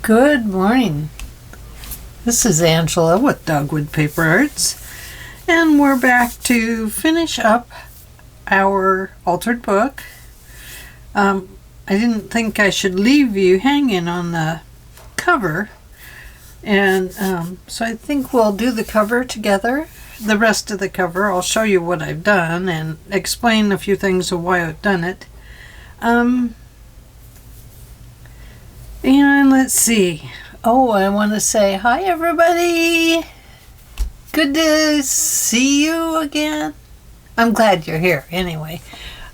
Good morning. This is Angela with Dogwood Paper Arts, and we're back to finish up our altered book. I didn't think I should leave you hanging on the cover, and so I think we'll do the cover together. The rest of the cover, I'll show you what I've done and explain a few things of why I've done it. And let's see. Oh, I want to say hi, everybody. Good to see you again. I'm glad you're here anyway.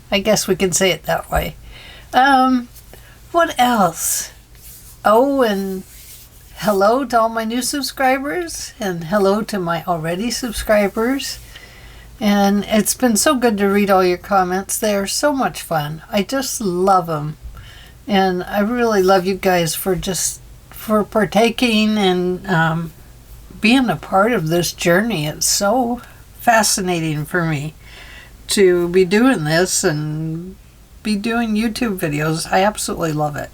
I guess we can say it that way. What else? Oh, and hello to all my new subscribers, and hello to my already subscribers. And it's been so good to read all your comments. They are so much fun. I just love them. And I really love you guys for partaking and being a part of this journey. It's so fascinating for me to be doing this and be doing YouTube videos. I absolutely love it.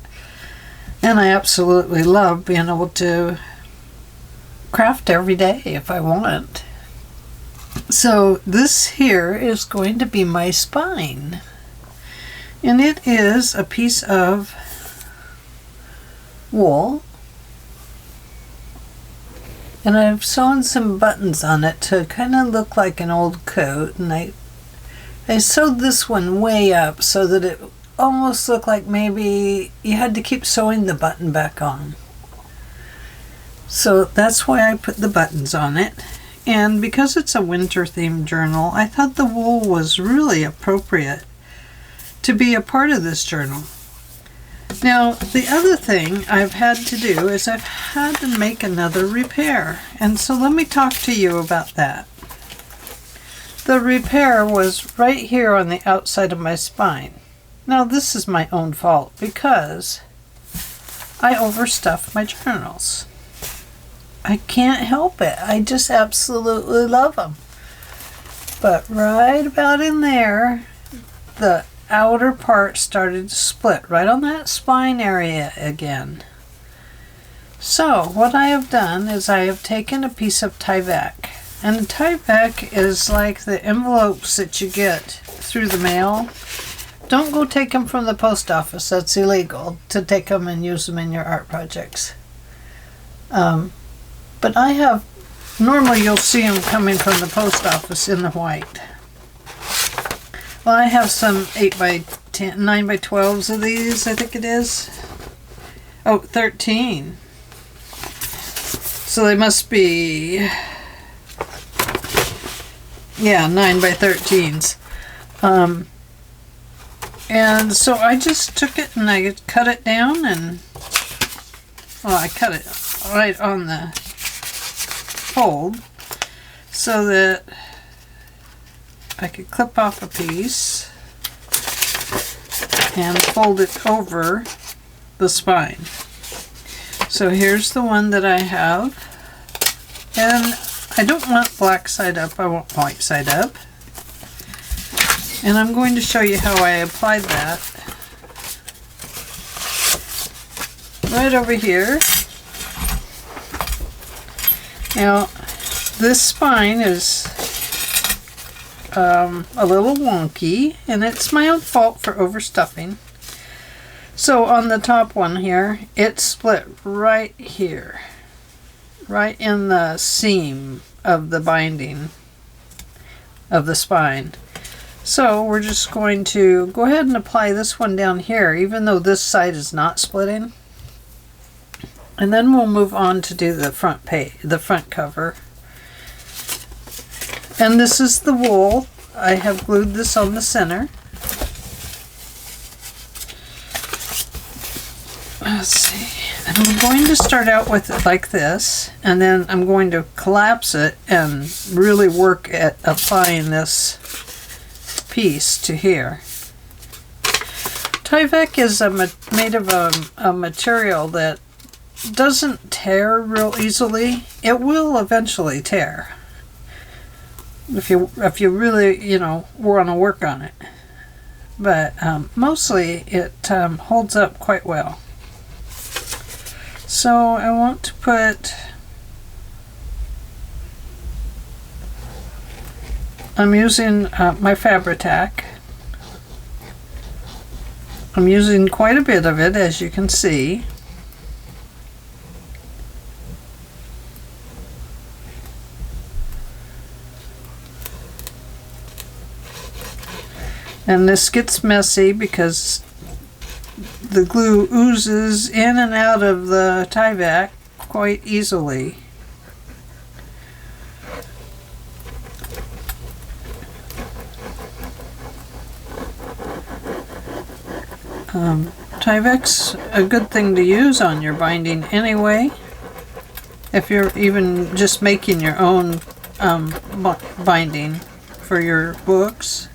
And I absolutely love being able to craft every day if I want. So this here is going to be my spine. And it is a piece of wool. And I've sewn some buttons on it to kind of look like an old coat. And I sewed this one way up so that it almost looked like maybe you had to keep sewing the button back on. So that's why I put the buttons on it. And because it's a winter themed journal, I thought the wool was really appropriate to be a part of this journal. Now, the other thing I've had to do is I've had to make another repair. And so let me talk to you about that. The repair was right here on the outside of my spine. Now, this is my own fault because I overstuffed my journals. I can't help it. I just absolutely love them. But right about in there, the outer part started to split right on that spine area again. So what I have done is I have taken a piece of Tyvek, and Tyvek is like the envelopes that you get through the mail. Don't go take them from the post office. That's illegal to take them and use them in your art projects. But I have, normally you'll see them coming from the post office in the white. Well, I have some 8x10, 9x12s of these, I think it is. Oh, 13. So they must be, yeah, 9x13s. And so I just took it and I cut it down and, well, I cut it right on the fold so that I could clip off a piece and fold it over the spine. So here's the one that I have. And I don't want black side up, I want white side up. And I'm going to show you how I applied that. Right over here. Now, this spine is a little wonky, and it's my own fault for overstuffing. So on the top one here, it split right here, right in the seam of the binding of the spine. So we're just going to go ahead and apply this one down here, even though this side is not splitting. And then we'll move on to do the front page, the front cover. And this is the wool. I have glued this on the center. Let's see. And I'm going to start out with it like this, and then I'm going to collapse it and really work at applying this piece to here. Tyvek is made of a material that doesn't tear real easily. It will eventually tear if you really want to work on it, but mostly it holds up quite well. So I want to put, I'm using my Fabri-Tac. I'm using quite a bit of it, as you can see. And this gets messy because the glue oozes in and out of the Tyvek quite easily. Tyvek's a good thing to use on your binding anyway. If you're even just making your own binding for your books,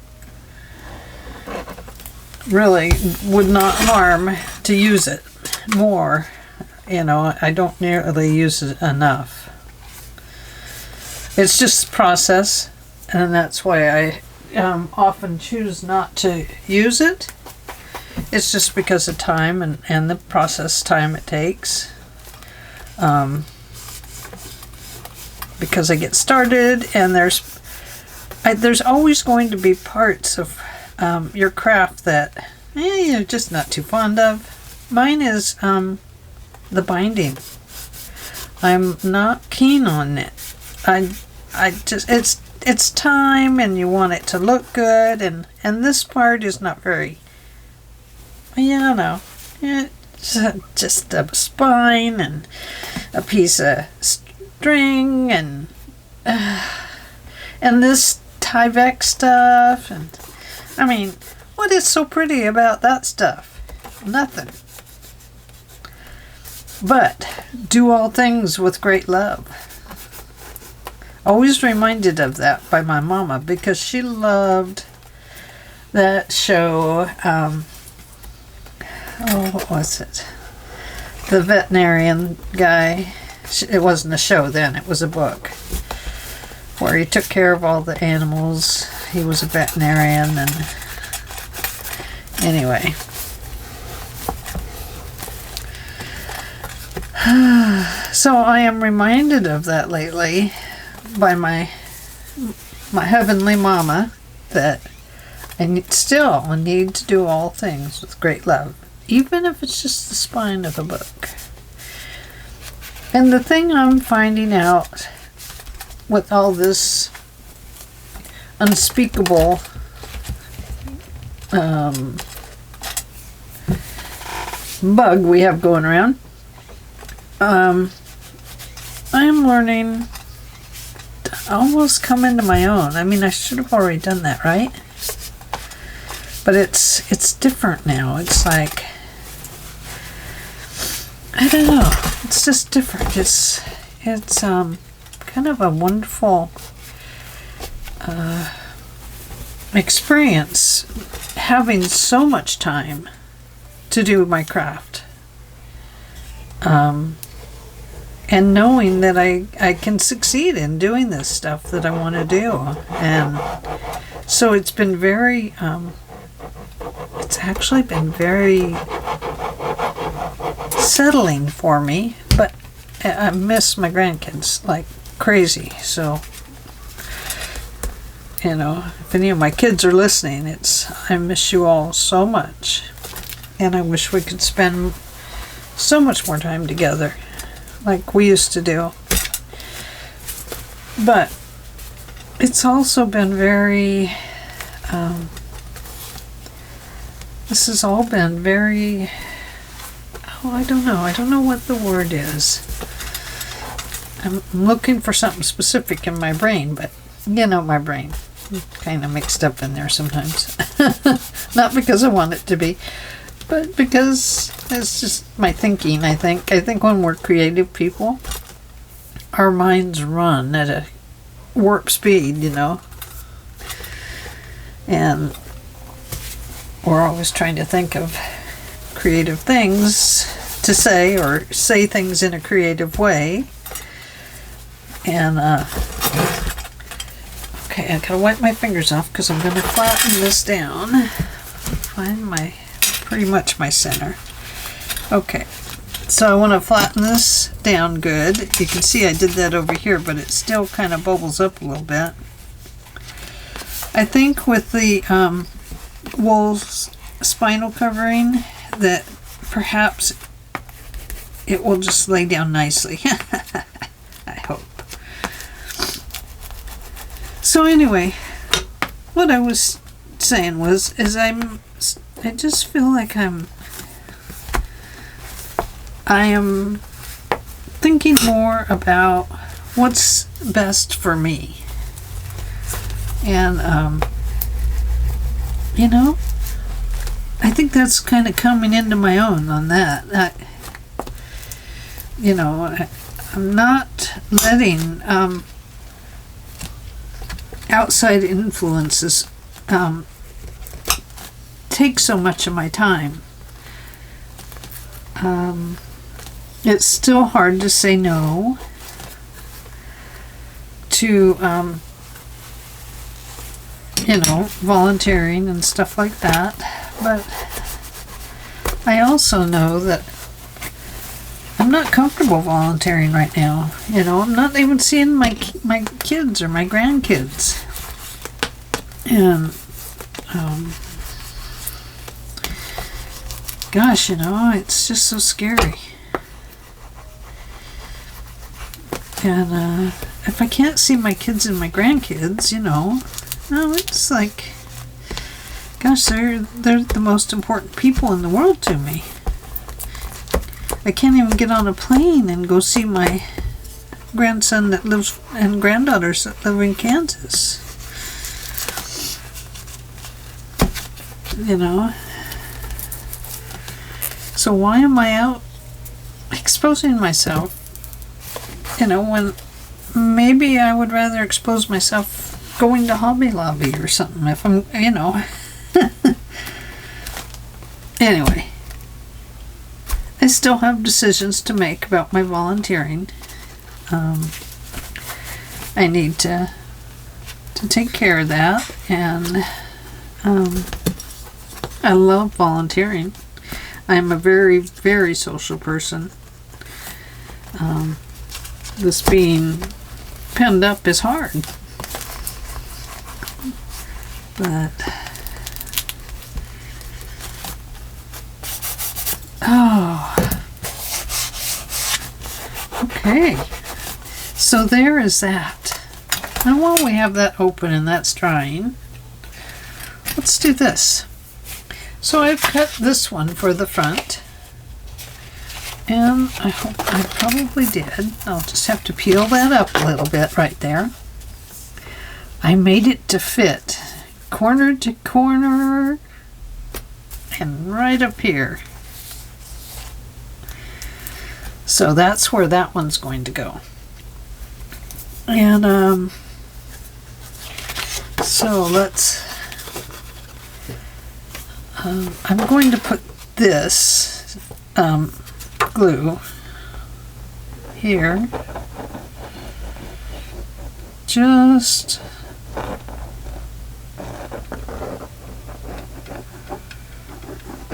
really would not harm to use it more. You know, I don't nearly use it enough. It's just process, and that's why I often choose not to use it. It's just because of time and the process time it takes. Because I get started, and there's always going to be parts of your craft that you're just not too fond of. Mine is the binding. I'm not keen on it. I just it's time, and you want it to look good, and this part is not very. You know, it's just a spine and a piece of string and this Tyvek stuff, and I mean, what is so pretty about that stuff? Nothing. But do all things with great love. Always reminded of that by my mama, because she loved that show. What was it? The veterinarian guy. It wasn't a show then, it was a book where he took care of all the animals. He was a veterinarian, and anyway. So I am reminded of that lately by my heavenly mama, that I still need to do all things with great love, even if it's just the spine of a book. And the thing I'm finding out with all this unspeakable bug we have going around, I'm learning to almost come into my own. I mean, I should have already done that, right? But it's different now. It's like, I don't know. It's just different. It's kind of a wonderful experience, having so much time to do my craft, and knowing that I can succeed in doing this stuff that I want to do. And so it's been very it's actually been very settling for me, but I miss my grandkids like crazy. So, you know, if any of my kids are listening, I miss you all so much, and I wish we could spend so much more time together like we used to do. But it's also been very this has all been very, I don't know what the word is. I'm looking for something specific in my brain, but you know, my brain kind of mixed up in there sometimes. Not because I want it to be, but because it's just my thinking. I think when we're creative people, our minds run at a warp speed, you know, and we're always trying to think of creative things to say, or say things in a creative way. And okay, I gotta wipe my fingers off because I'm gonna flatten this down. Find pretty much my center. Okay, So I want to flatten this down good. You can see I did that over here, but it still kind of bubbles up a little bit. I think with the wool spinal covering that perhaps it will just lay down nicely. I hope. So anyway, what I was saying was, I just feel like I am thinking more about what's best for me. And, you know, I think that's kind of coming into my own on that. I'm not letting outside influences take so much of my time. It's still hard to say no to, volunteering and stuff like that. But I also know that I'm not comfortable volunteering right now. I'm not even seeing my kids or my grandkids. And, gosh, it's just so scary. And if I can't see my kids and my grandkids, it's like, gosh, they're the most important people in the world to me. I can't even get on a plane and go see my grandson that lives and granddaughters that live in Kansas. So why am I out exposing myself? When maybe I would rather expose myself going to Hobby Lobby or something if I'm, Anyway, I still have decisions to make about my volunteering. I need to take care of that, and I love volunteering. I'm a very, very social person. This being penned up is hard. But, okay. So there is that. And while we have that open and that's drying, let's do this. So I've cut this one for the front. And I hope I probably did. I'll just have to peel that up a little bit right there. I made it to fit corner to corner and right up here. So that's where that one's going to go. And so let's I'm going to put this glue here, just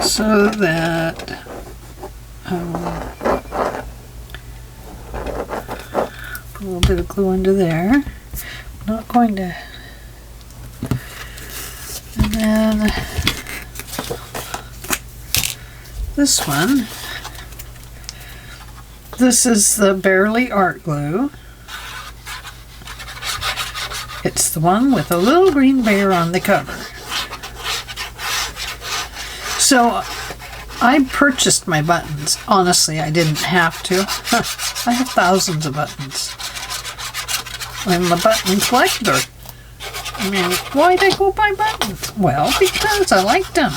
so that put a little bit of glue under there. I'm not going to, and then this one. This is the Barely Art Glue. It's the one with a little green bear on the cover. So I purchased my buttons. Honestly, I didn't have to. I have thousands of buttons. I'm a button collector. I mean, why'd I go buy buttons? Well, because I liked them.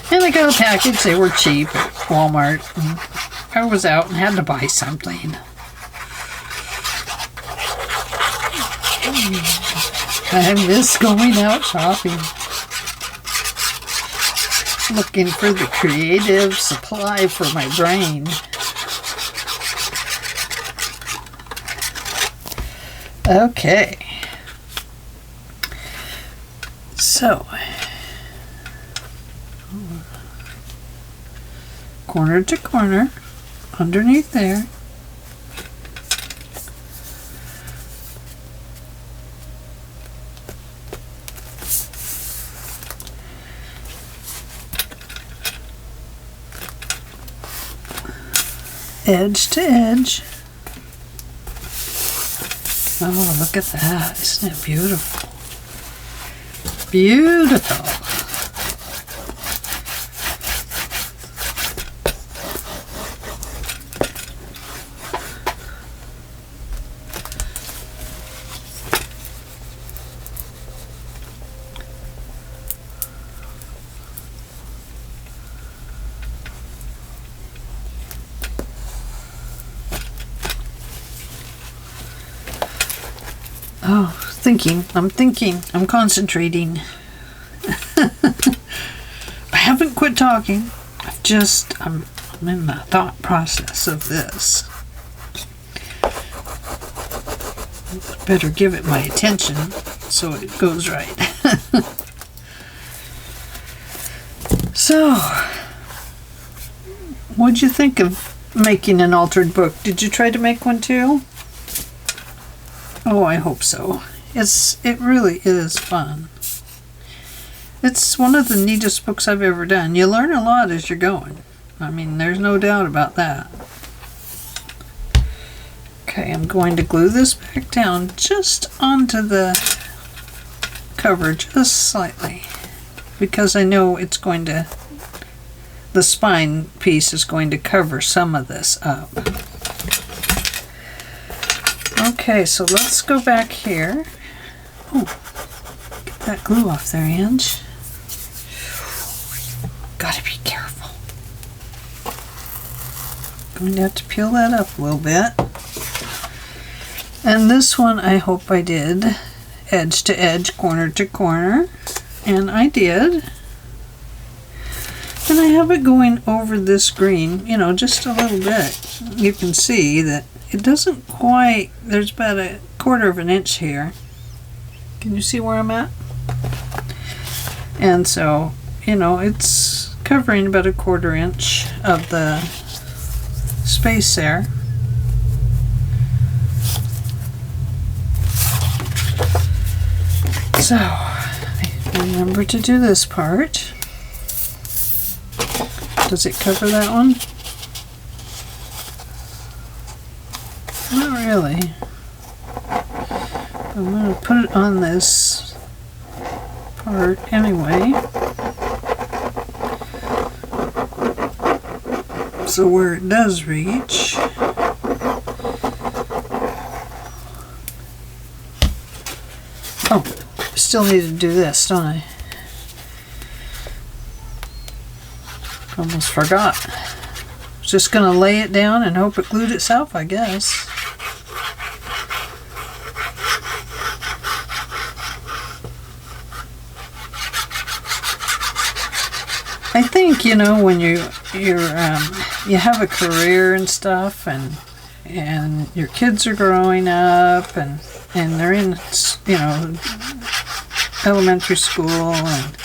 And I got a package. They were cheap at Walmart. And I was out and had to buy something. I miss going out shopping. Looking for the creative supply for my brain. Okay. So corner to corner, underneath there. Edge to edge. Oh, look at that. Isn't it beautiful? Beautiful. Oh, I'm concentrating. I haven't quit talking. I'm in the thought process of this. Better give it my attention so it goes right. So, what'd you think of making an altered book? Did you try to make one too? Oh, I hope so. It really is fun. It's one of the neatest books I've ever done. You learn a lot as you're going. I mean, there's no doubt about that. Okay, I'm going to glue this back down just onto the cover, just slightly, because I know the spine piece is going to cover some of this up. Okay, so let's go back here. Oh, get that glue off there, Ange. Gotta be careful. Going to have to peel that up a little bit. And this one, I hope I did edge to edge, corner to corner. And I did. And I have it going over this green, just a little bit. You can see that it doesn't quite, there's about 1/4 of an inch here. Can you see where I'm at? And so, it's covering about 1/4 inch of the space there. So, remember to do this part. Does it cover that one? Not really. I'm going to put it on this part anyway. So where it does reach, oh, I still need to do this, don't I? Almost forgot. Just going to lay it down and hope it glued itself, I guess. I think, when you have a career and stuff, and your kids are growing up, and they're in, elementary school and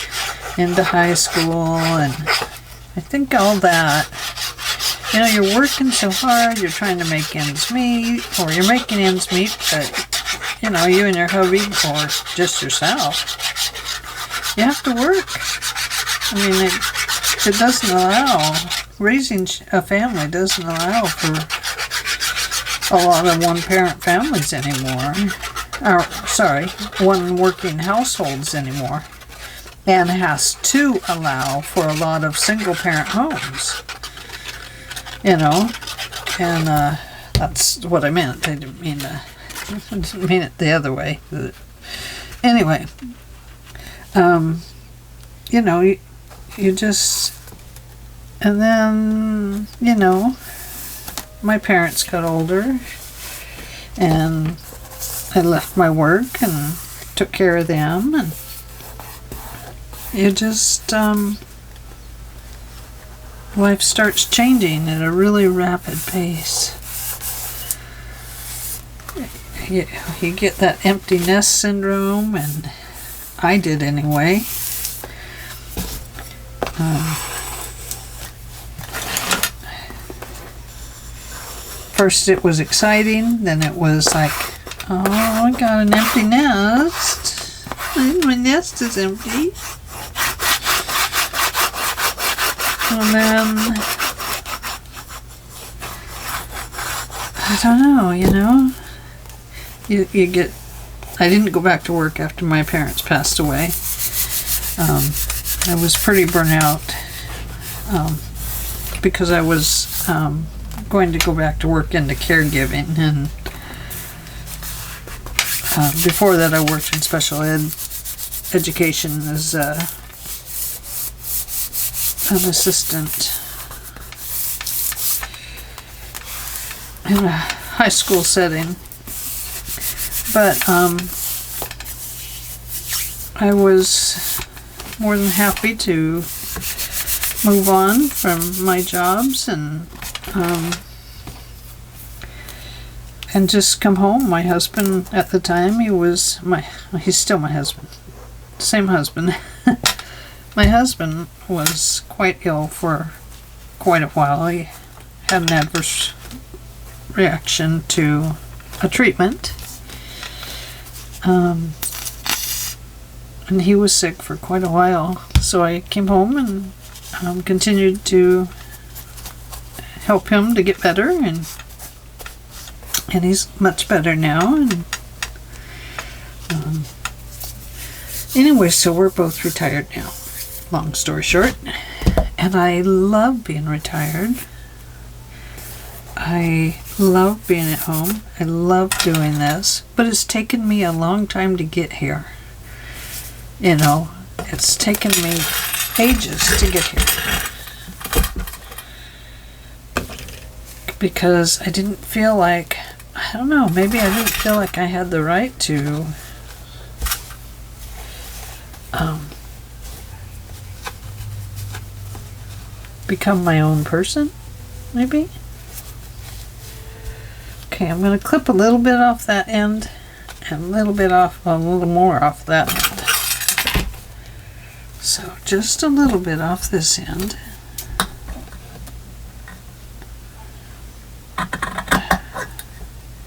into high school, and I think all that, you're working so hard, you're trying to make ends meet, or you're making ends meet, but, you and your hubby, or just yourself, you have to work. I mean, it doesn't allow, raising a family doesn't allow for a lot of one-parent families anymore. Or, sorry, one-working households anymore. And has to allow for a lot of single-parent homes. And that's what I meant. I didn't mean it the other way. Anyway, you just, and then, my parents got older, and I left my work and took care of them, and you just, life starts changing at a really rapid pace. You get that empty nest syndrome, and I did anyway. first it was exciting, then it was like, oh, I got an empty nest. My nest is empty. And then, I don't know, you know, you get, I didn't go back to work after my parents passed away. I was pretty burnt out because I was going to go back to work into caregiving, and before that I worked in special education as an assistant in a high school setting. But I was more than happy to move on from my jobs and just come home. My husband at the time, he's still my husband, same husband. My husband was quite ill for quite a while. He had an adverse reaction to a treatment. And he was sick for quite a while. So I came home and continued to help him to get better, and he's much better now. And anyway, so we're both retired now, long story short. And I love being retired. I love being at home. I love doing this, but it's taken me a long time to get here. You know, it's taken me ages to get here. Because I didn't feel like, I don't know, maybe I didn't feel like I had the right to become my own person, maybe. Okay, I'm going to clip a little bit off that end and a little more off that end. So just a little bit off this end.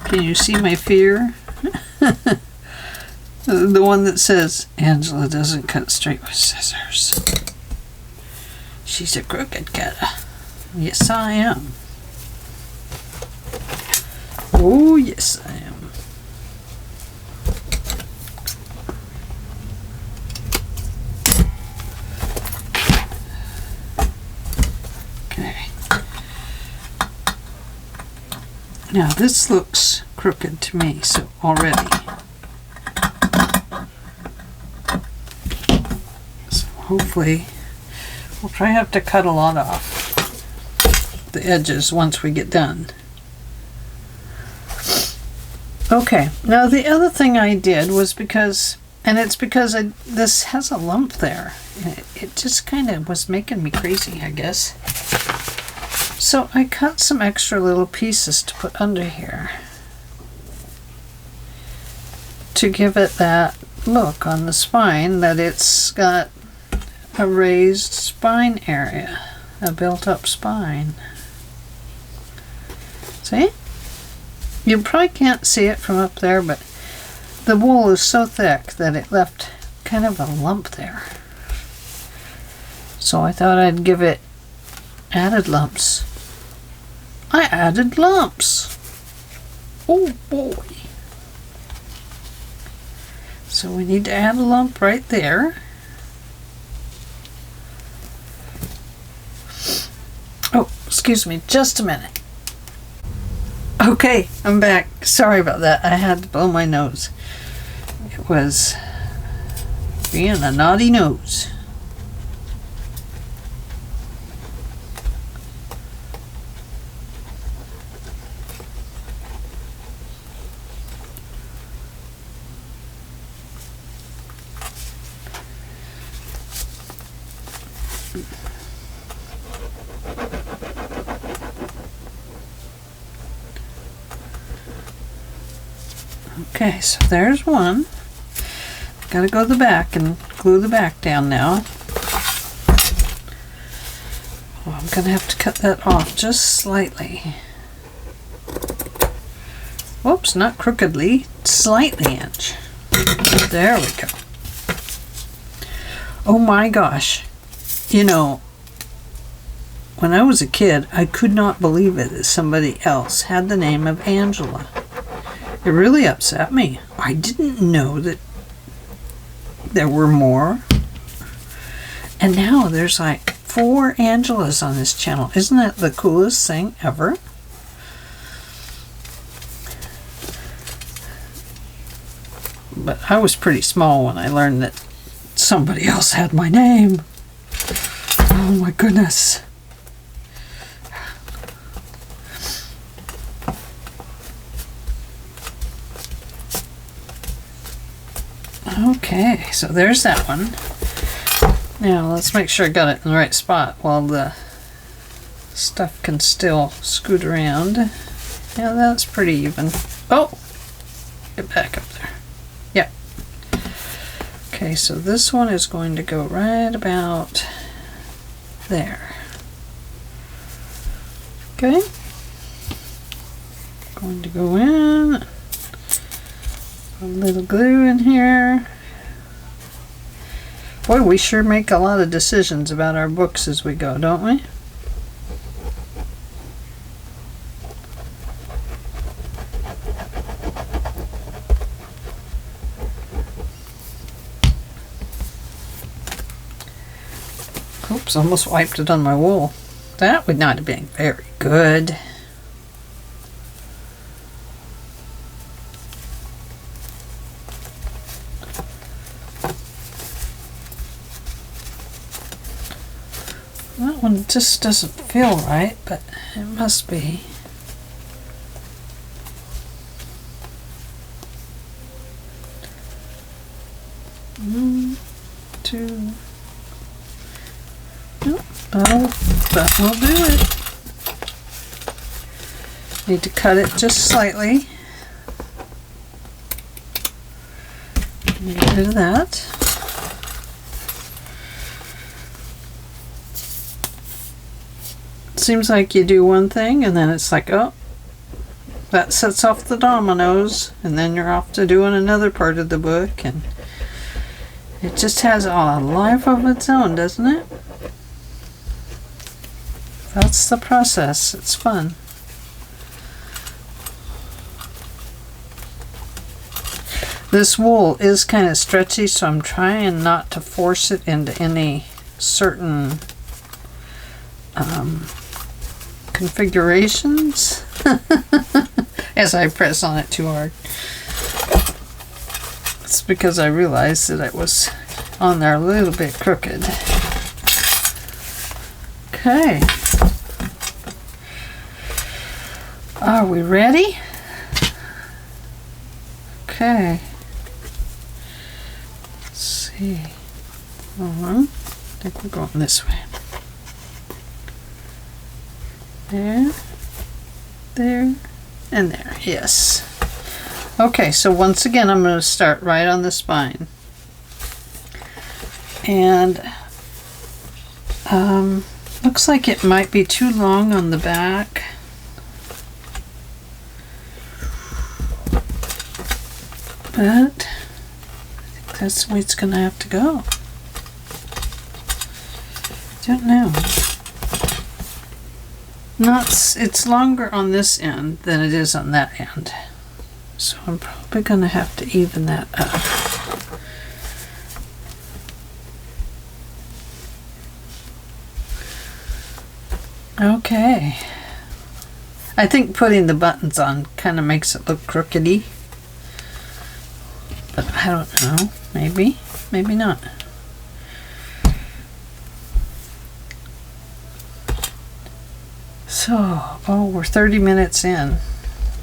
Can you see my fear? The one that says, Angela doesn't cut straight with scissors. She's a crooked cutter. Yes, I am. Oh, yes, I am. Okay. Now, this looks crooked to me, so already. So hopefully, we'll probably have to cut a lot off the edges once we get done. Okay, now the other thing I did was because this has a lump there. It just kind of was making me crazy, I guess. So I cut some extra little pieces to put under here to give it that look on the spine, that it's got a raised spine area, a built-up spine. See? You probably can't see it from up there, but the wool is so thick that it left kind of a lump there. So I thought I'd give it added lumps. I added lumps. Oh boy. So we need to add a lump right there. Oh, excuse me, just a minute. Okay, I'm back. Sorry about that. I had to blow my nose. It was being a naughty nose. Okay, so there's one. Gotta go to the back and glue the back down now. Oh, I'm gonna have to cut that off just slightly. whoops, not crookedly, slightly inch. There we go. Oh my gosh. You know, when I was a kid, I could not believe it that somebody else had the name of Angela. It really upset me. I didn't know that there were more. And now there's like 4 Angelas on this channel. Isn't that the coolest thing ever? But I was pretty small when I learned that somebody else had my name. Oh my goodness. Okay, so there's that one. Now let's make sure I got it in the right spot while the stuff can still scoot around. Yeah, that's pretty even. Oh! Get back up there. Yep. Okay, so this one is going to go right about there. Okay. Going to go in. A little glue in here. Boy, we sure make a lot of decisions about our books as we go, don't we? Oops, almost wiped it on my wool. That would not have been very good. That one just doesn't feel right, but it must be. One, two. Nope. Oh, that will do it. Need to cut it just slightly. Get rid of that. Seems like you do one thing and then it's like, oh, that sets off the dominoes, and then you're off to doing another part of the book, and it just has a life of its own, doesn't it? That's the process. It's fun. This wool is kind of stretchy, so I'm trying not to force it into any certain configurations as I press on it too hard. It's because I realized that it was on there a little bit crooked. Okay. Are we ready? Okay. Let's see. Hold on. I think we're going this way. There, there, and there. Yes. Okay, so once again, I'm going to start right on the spine. And looks like it might be too long on the back. But I think that's the way it's going to have to go. Don't know. It's longer on this end than it is on that end. So I'm probably going to have to even that up. Okay. I think putting the buttons on kind of makes it look crookedy. But I don't know. Maybe. Maybe not. So, oh, we're 30 minutes in.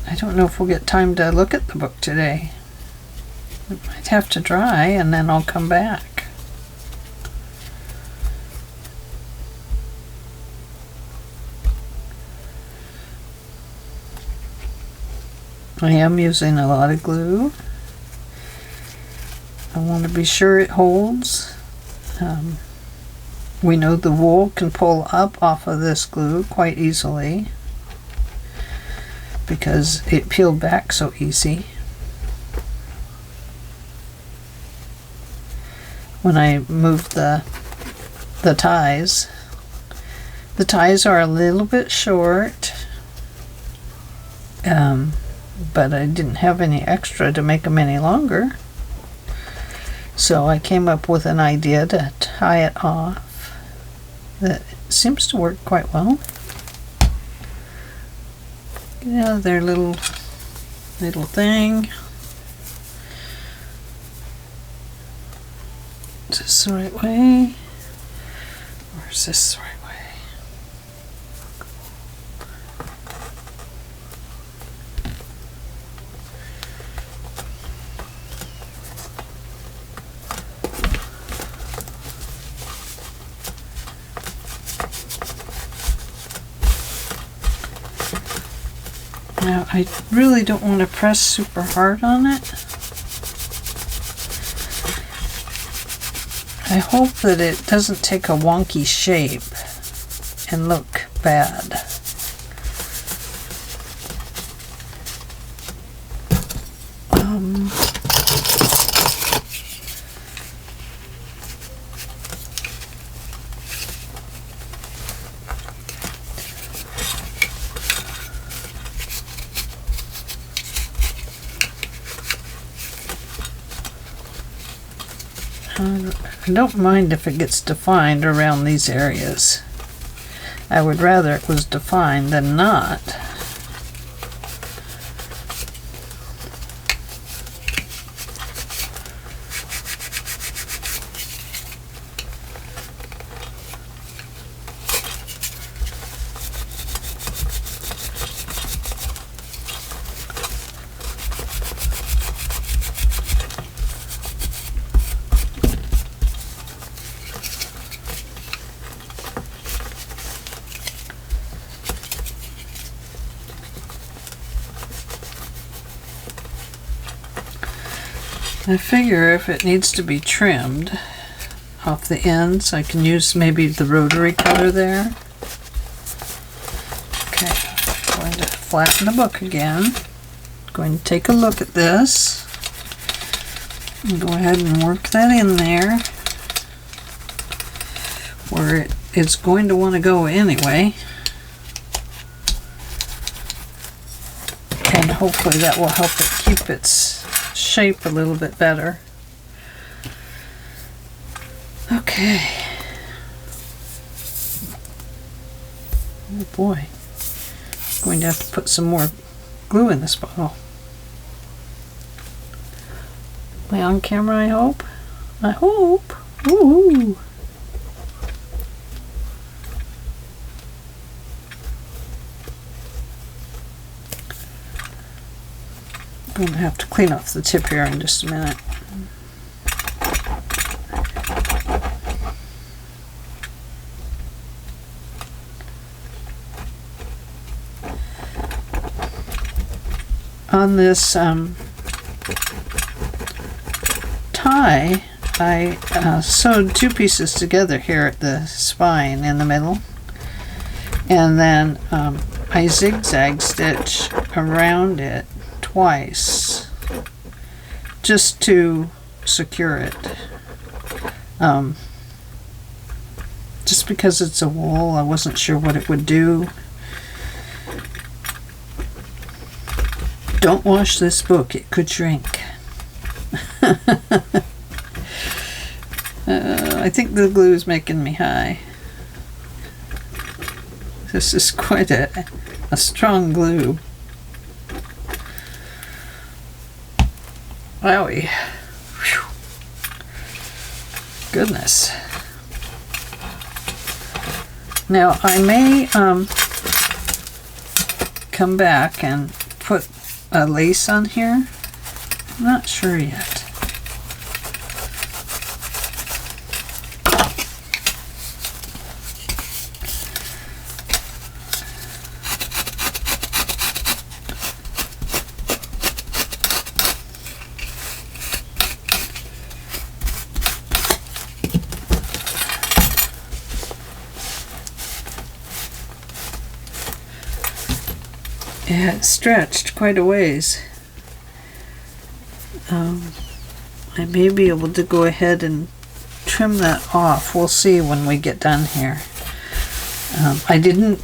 I don't know if we'll get time to look at the book today. It might have to dry and then I'll come back. I am using a lot of glue. I want to be sure it holds. We know the wool can pull up off of this glue quite easily. because it peeled back so easy when I moved the ties. The ties are a little bit short, but I didn't have any extra to make them any longer. So I came up with an idea to tie it off that seems to work quite well. Get out of their little thing. Is this the right way? Or is this the right way? Now, I really don't want to press super hard on it. I hope that it doesn't take a wonky shape and look bad. I don't mind if it gets defined around these areas. I would rather it was defined than not. I figure if it needs to be trimmed off the ends, I can use maybe the rotary cutter there. Okay, I'm going to flatten the book again. Going to take a look at this and go ahead and work that in there where it's going to want to go anyway. And hopefully that will help it keep its shape a little bit better. Okay. Oh boy. I'm going to have to put some more glue in this bottle. Am I on camera, I hope? I hope. Ooh. I'm going to have to clean off the tip here in just a minute. On this tie, I sewed two pieces together here at the spine in the middle, and then I zigzag stitch around it twice just to secure it. Just because it's a wool, I wasn't sure what it would do. Don't wash this book, it could shrink. I think the glue is making me high. This is quite a strong glue. Wowie. Whew. Goodness. Now I may come back and put a lace on here. I'm not sure yet. it stretched quite a ways. I may be able to go ahead and trim that off. We'll see when we get done here. I didn't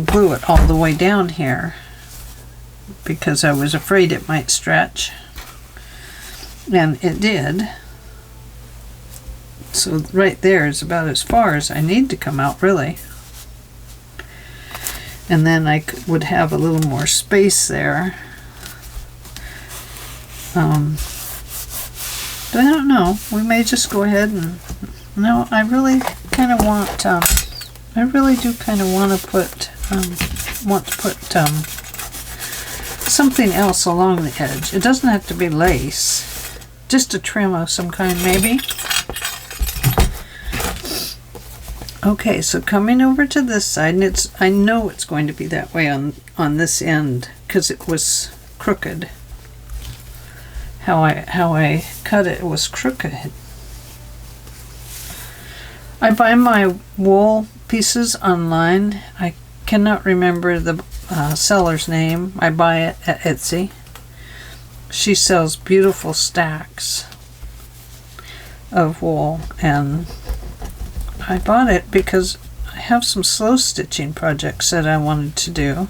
glue it all the way down here because I was afraid it might stretch, and it did. So right there is about as far as I need to come out, really. And then I would have a little more space there. But I don't know. We may just go ahead and... No, I really kind of want... I really do kind of want to put... something else along the edge. It doesn't have to be lace. Just a trim of some kind, maybe. Okay, so coming over to this side, and I know it's going to be that way on this end because it was crooked. How I cut it was crooked. I buy my wool pieces online. I cannot remember the seller's name. I buy it at Etsy. She sells beautiful stacks of wool, and I bought it because I have some slow stitching projects that I wanted to do,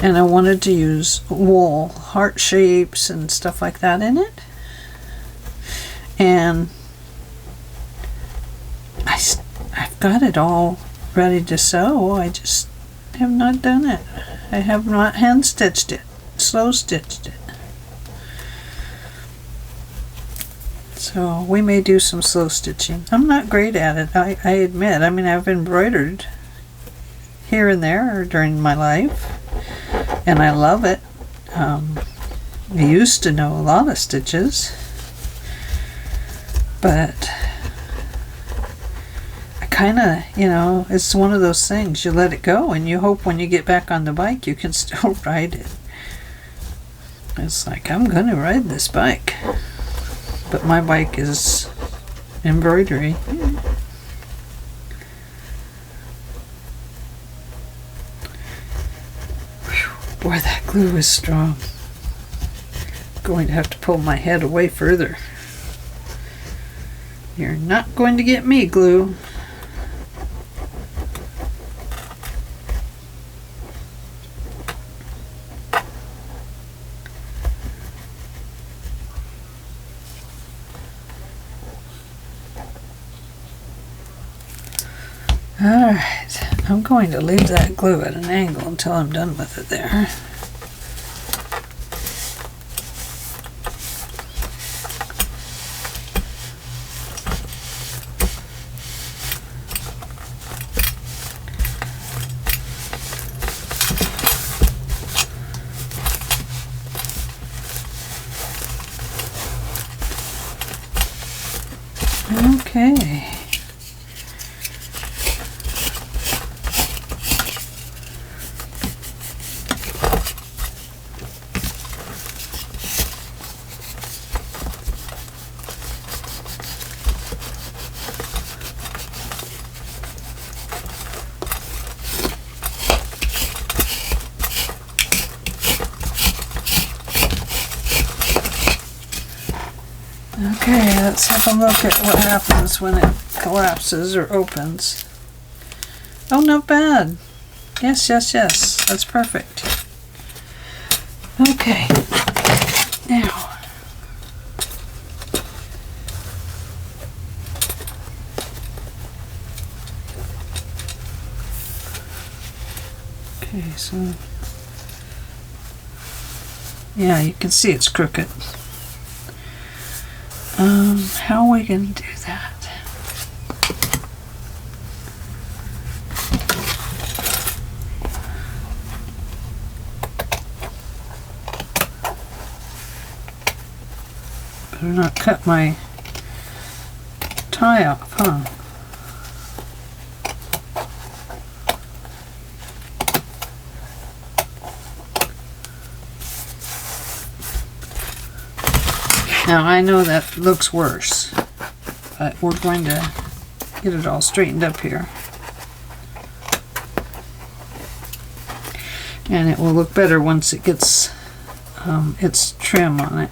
and I wanted to use wool, heart shapes and stuff like that in it. And I've got it all ready to sew. I just have not done it. I have not hand stitched it, slow stitched it. So we may do some slow stitching. I'm not great at it, I admit. I mean, I've embroidered here and there during my life, and I love it. I used to know a lot of stitches, but I kind of, it's one of those things. You let it go, and you hope when you get back on the bike you can still ride it. It's like, I'm going to ride this bike. But my bike is embroidery. Whew, boy, that glue is strong. I'm going to have to pull my head away further. You're not going to get me, glue. Alright, I'm going to leave that glue at an angle until I'm done with it there. Okay. Okay, let's have a look at what happens when it collapses or opens. Oh, not bad. Yes, yes, yes. That's perfect. Okay. Now. Okay, so. Yeah, you can see it's crooked. How are we going to do that? Better not cut my tie off, huh? Now I know that looks worse, but we're going to get it all straightened up here. And it will look better once it gets its trim on it.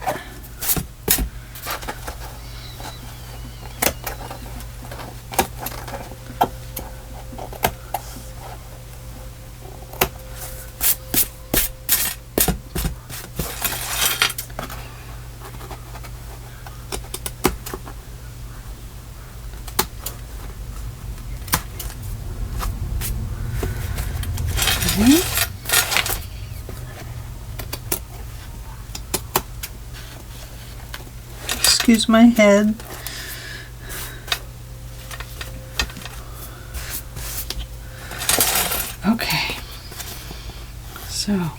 Excuse my head. Okay, so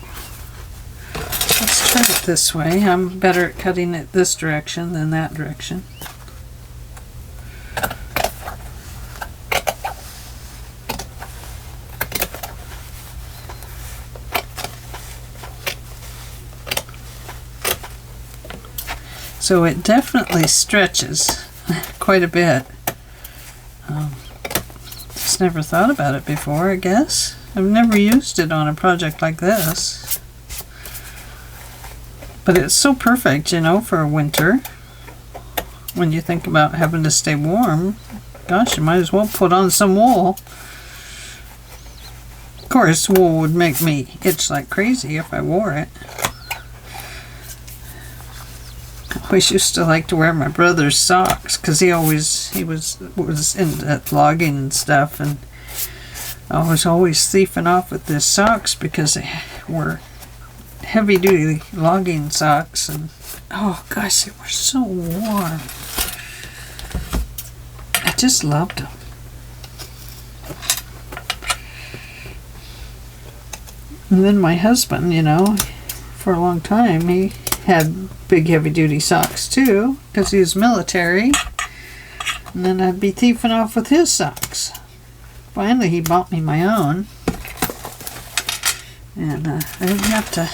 let's turn it this way. I'm better at cutting it this direction than that direction. So it definitely stretches quite a bit. Just never thought about it before, I guess. I've never used it on a project like this. But it's so perfect, you know, for winter. When you think about having to stay warm, gosh, you might as well put on some wool. Of course, wool would make me itch like crazy if I wore it. I always used to like to wear my brother's socks because he was into logging and stuff, and I was always thieving off with his socks because they were heavy duty logging socks, and oh gosh, they were so warm. I just loved them. And then my husband, you know, for a long time he had big heavy duty socks too because he was military, and then I'd be thieving off with his socks. Finally he bought me my own, and I didn't have to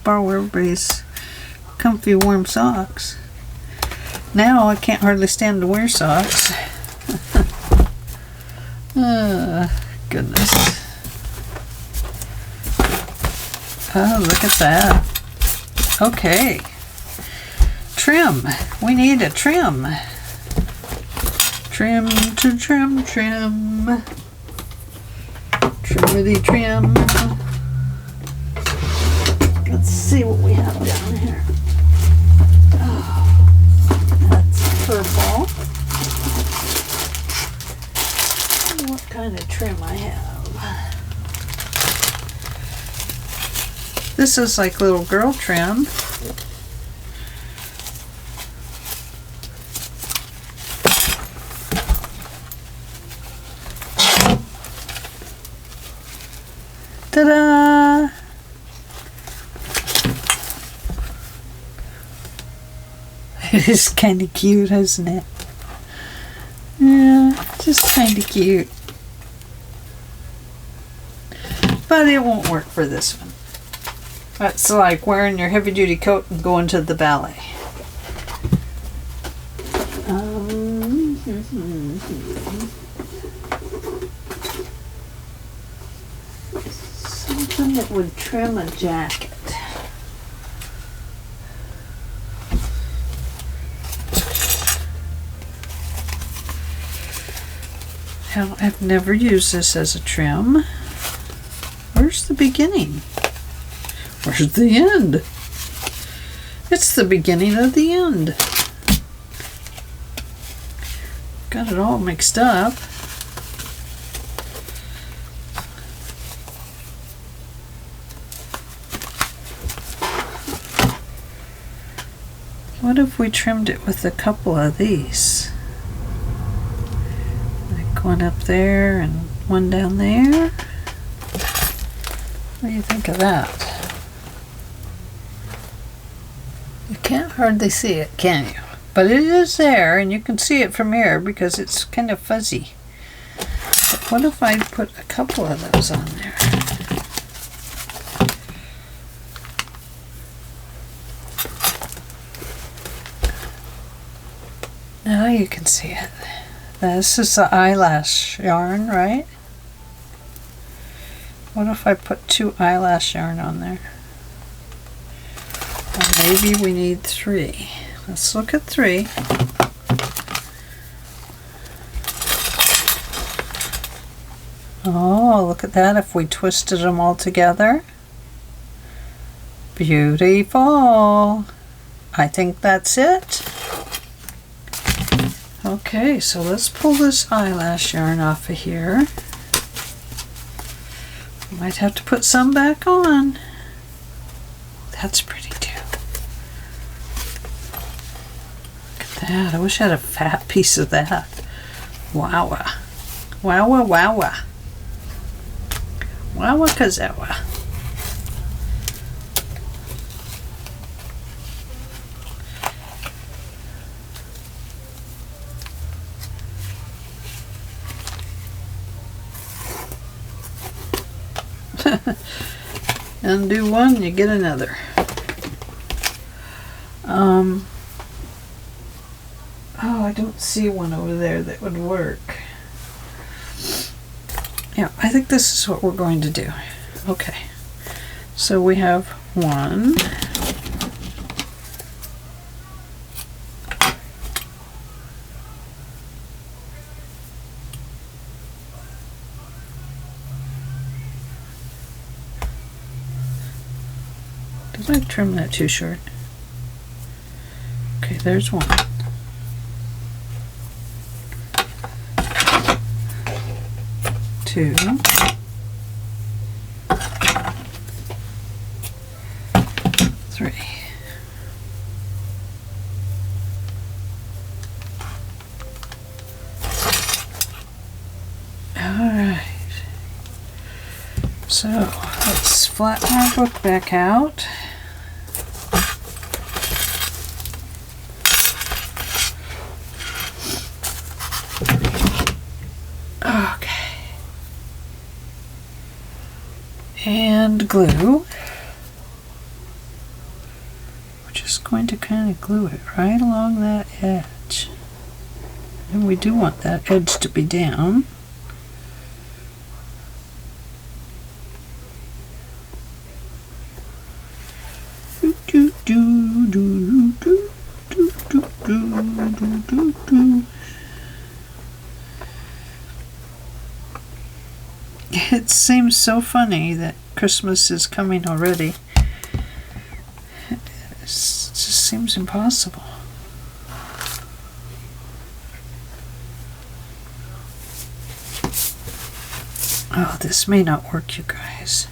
borrow everybody's comfy warm socks. Now I can't hardly stand to wear socks. Goodness. Oh, look at that. Okay, trim. We need a trim. Trim to trim, trim. Trimity trim. Let's see what we have down here. Oh, that's purple. What kind of trim I have? This is like little girl trim. Ta-da! It is kind of cute, isn't it? Yeah, just kind of cute. But it won't work for this one. That's like wearing your heavy-duty coat and going to the ballet. Something that would trim a jacket. Now, I've never used this as a trim. Where's the beginning? Where's the end? It's the beginning of the end. Got it all mixed up. What if we trimmed it with a couple of these? Like one up there and one down there? What do you think of that? You can't hardly see it, can you? But it is there, and you can see it from here because it's kind of fuzzy. But what if I put a couple of those on there? Now you can see it. This is the eyelash yarn, right? What if I put 2 eyelash yarn on there? Or maybe we need 3. Let's look at 3. Oh, look at that, if we twisted them all together. Beautiful. I think that's it. Okay, so let's pull this eyelash yarn off of here. Might have to put some back on. That's pretty too. Look at that. I wish I had a fat piece of that. Wowa. Wowa wowa. Wowa kazawa. Undo one, you get another. Oh, I don't see one over there that would work. Yeah, I think this is what we're going to do. Okay, so we have 1. Did I trim that too short? Okay, there's 1. 2. 3. Alright. So let's flatten our book back out. And glue. We're just going to kind of glue it right along that edge. And we do want that edge to be down. It seems so funny that Christmas is coming already. It just seems impossible. Oh, this may not work, you guys.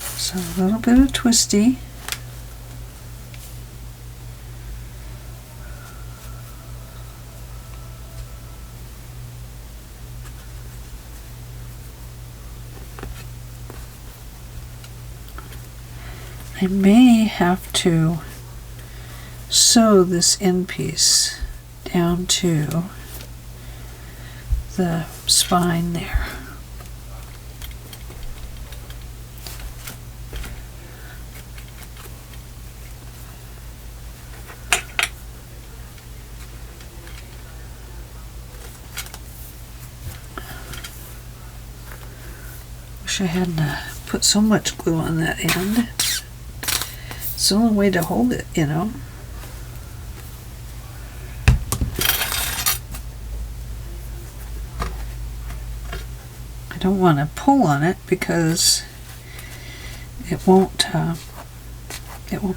So a little bit of twisty. I may have to sew this end piece down to the spine there. Wish I hadn't put so much glue on that end. It's the only way to hold it, you know. I don't want to pull on it because it will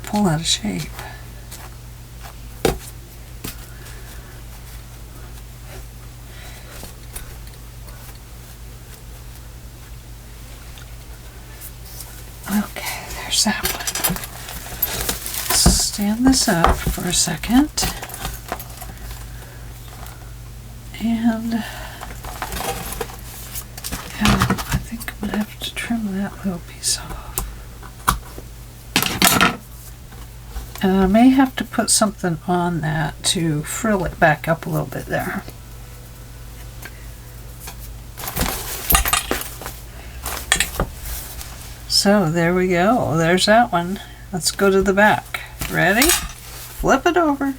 pull out of shape. Okay, there's that one. Stand this up for a second, and I think I'm going to have to trim that little piece off. And I may have to put something on that to frill it back up a little bit there. So there we go. There's that one. Let's go to the back. Ready? Flip it over.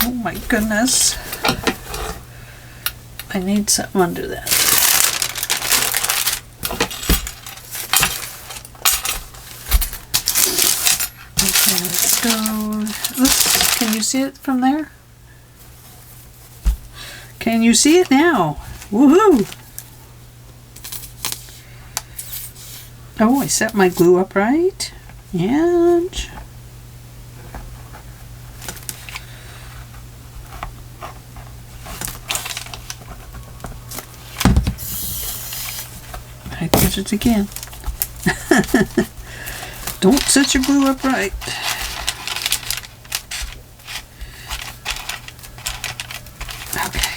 Oh my goodness. I need something under that. Okay, let's go. Oops, can you see it from there? Can you see it now? Woohoo! Oh, I set my glue up right. And I did it again. Don't set your glue up right. Okay.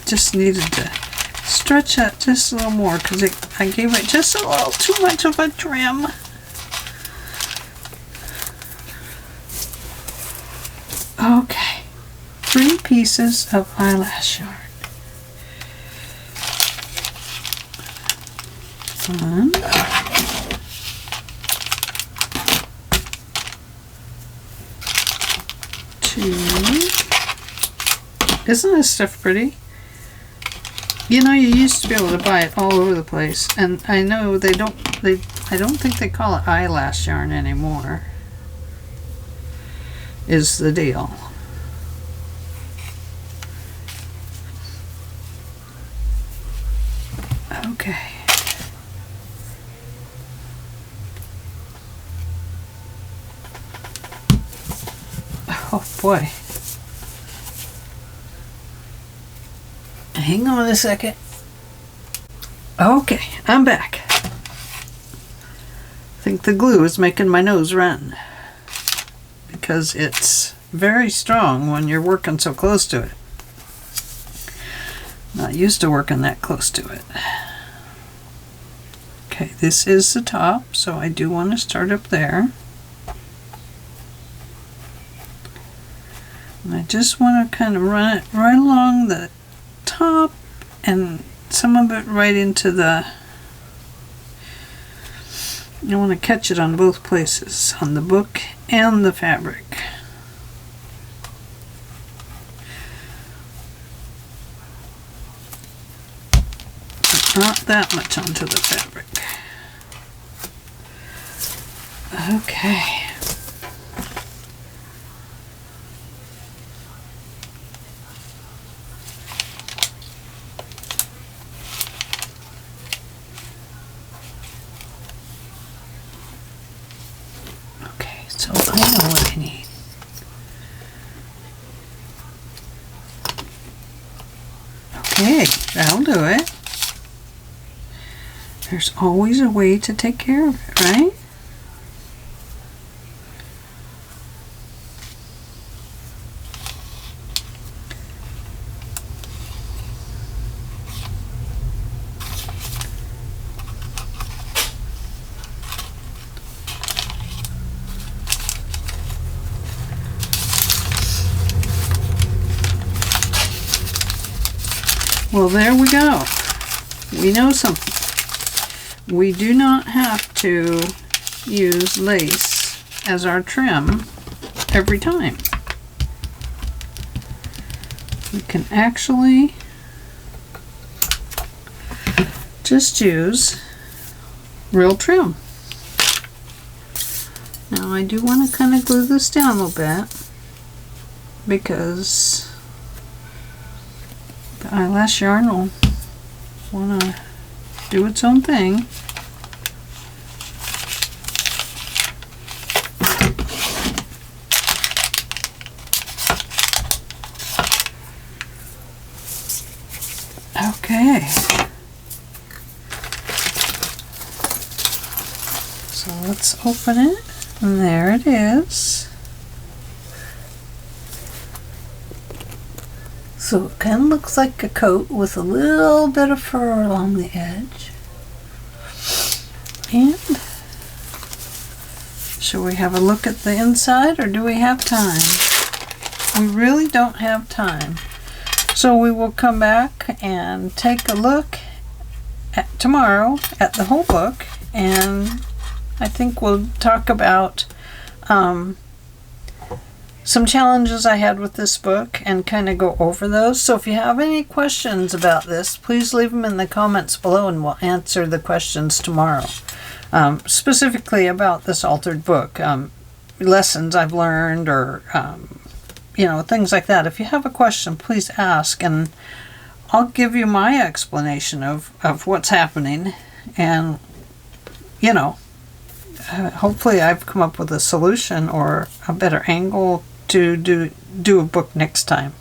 Just needed to stretch that just a little more because I gave it just a little too much of a trim. Okay. 3 pieces of eyelash yarn. 1, 2. Isn't this stuff pretty? You know, you used to be able to buy it all over the place, and I know I don't think they call it eyelash yarn anymore, is the deal. Okay. Oh boy. Hang on a second. Okay, I'm back. I think the glue is making my nose run because it's very strong when you're working so close to it. Not used to working that close to it. Okay, this is the top, so I do want to start up there. And I just want to kind of run it right along the top and some of it right into the, I want to catch it on both places, on the book and the fabric. But not that much onto the fabric. Okay. So I know what I need. Okay, that'll do it. There's always a way to take care of it, right? Well, there we go. We know something. We do not have to use lace as our trim every time. We can actually just use real trim. Now I do want to kind of glue this down a little bit because the eyelash yarn will want to do its own thing. Okay. So let's open it, and there it is. So it kind of looks like a coat with a little bit of fur along the edge. And shall we have a look at the inside, or do we have time? We really don't have time. So we will come back and take a look tomorrow at the whole book, and I think we'll talk about some challenges I had with this book and kind of go over those. So if you have any questions about this, please leave them in the comments below and we'll answer the questions tomorrow. Specifically about this altered book, lessons I've learned, or things like that. If you have a question, please ask, and I'll give you my explanation of what's happening, and hopefully I've come up with a solution or a better angle to do a book next time.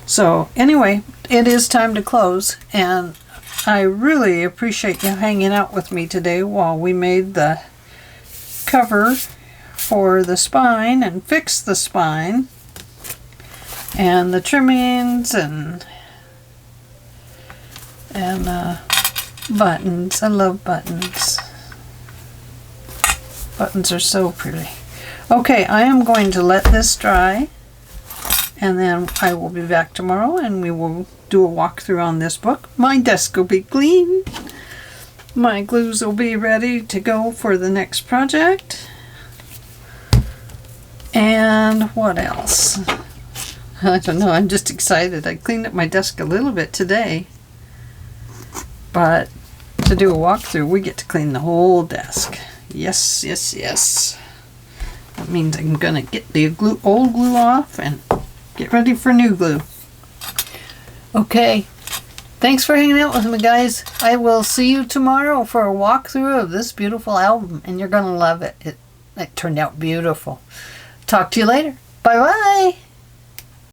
So anyway, it is time to close, and I really appreciate you hanging out with me today while we made the cover for the spine and fixed the spine and the trimmings and buttons. I love buttons. Buttons are so pretty. Okay, I am going to let this dry, and then I will be back tomorrow and we will do a walkthrough on this book. My desk will be clean. My glues will be ready to go for the next project. And what else? I don't know, I'm just excited. I cleaned up my desk a little bit today, but to do a walkthrough, we get to clean the whole desk. Yes, yes, yes. That means I'm gonna get the old glue off and get ready for new glue. Okay, thanks for hanging out with me, guys. I will see you tomorrow for a walkthrough of this beautiful album, and you're gonna love it. It turned out beautiful. Talk to you later. Bye-bye.